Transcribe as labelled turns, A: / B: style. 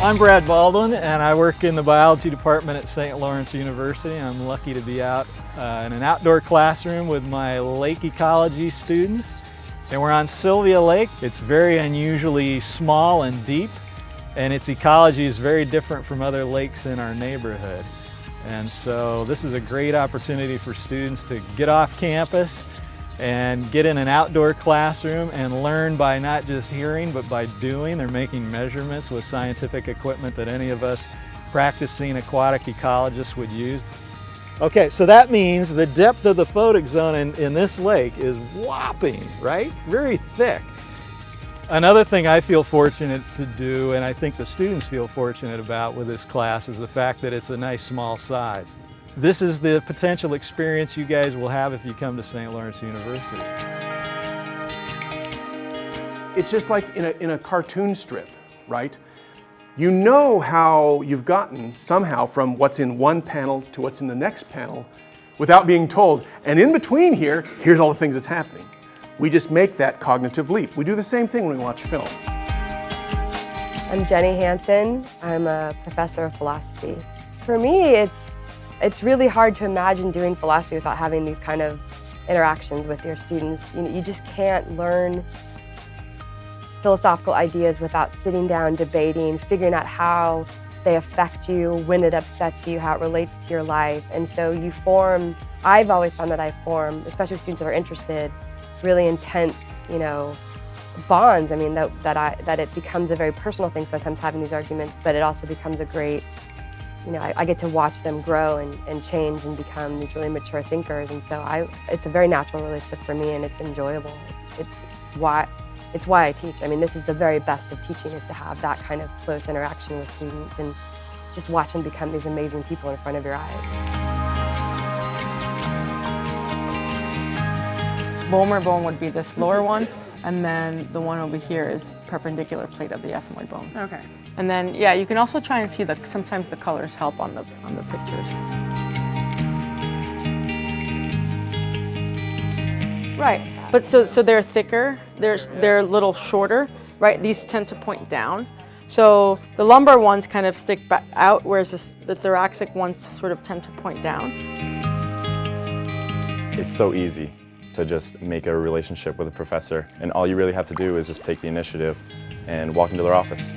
A: I'm Brad Baldwin, and I work in the biology department at St. Lawrence University. I'm lucky to be out in an outdoor classroom with my lake ecology students. And we're on Sylvia Lake. It's very unusually small and deep, and its ecology is very different from other lakes in our neighborhood. And so this is a great opportunity for students to get off campus and get in an outdoor classroom and learn by not just hearing, but by doing. They're making measurements with scientific equipment that any of us practicing aquatic ecologists would use. Okay, so that means the depth of the photic zone in this lake is whopping, right? Very thick. Another thing I feel fortunate to do, and I think the students feel fortunate about with this class, is the fact that it's a nice small size. This is the potential experience you guys will have if you come to St. Lawrence University.
B: It's just like in a cartoon strip, right? You know how you've gotten somehow from what's in one panel to what's in the next panel without being told. And in between here, here's all the things that's happening. We just make that cognitive leap. We do the same thing when we watch film.
C: I'm Jenny Hansen. I'm a professor of philosophy. For me, it's really hard to imagine doing philosophy without having these kind of interactions with your students. You just can't learn philosophical ideas without sitting down, debating, figuring out how they affect you, when it upsets you, how it relates to your life. And so I've always found that I form, especially with students that are interested, really intense, bonds. I mean, that it becomes a very personal thing sometimes having these arguments, but it also becomes a great, I get to watch them grow and change and become these really mature thinkers. And so it's a very natural relationship for me, and it's enjoyable. It's why I teach. I mean, this is the very best of teaching, is to have that kind of close interaction with students and just watch them become these amazing people in front of your eyes.
D: Vollmer bone would be this lower one, and then the one over here is perpendicular plate of the ethmoid bone.
E: Okay.
D: And then, yeah, you can also try and see that sometimes the colors help on the pictures. Right, but so they're thicker, they're a little shorter, right? These tend to point down. So the lumbar ones kind of stick back out, whereas the thoracic ones sort of tend to point down.
F: It's so easy to just make a relationship with a professor, and all you really have to do is just take the initiative and walk into their office.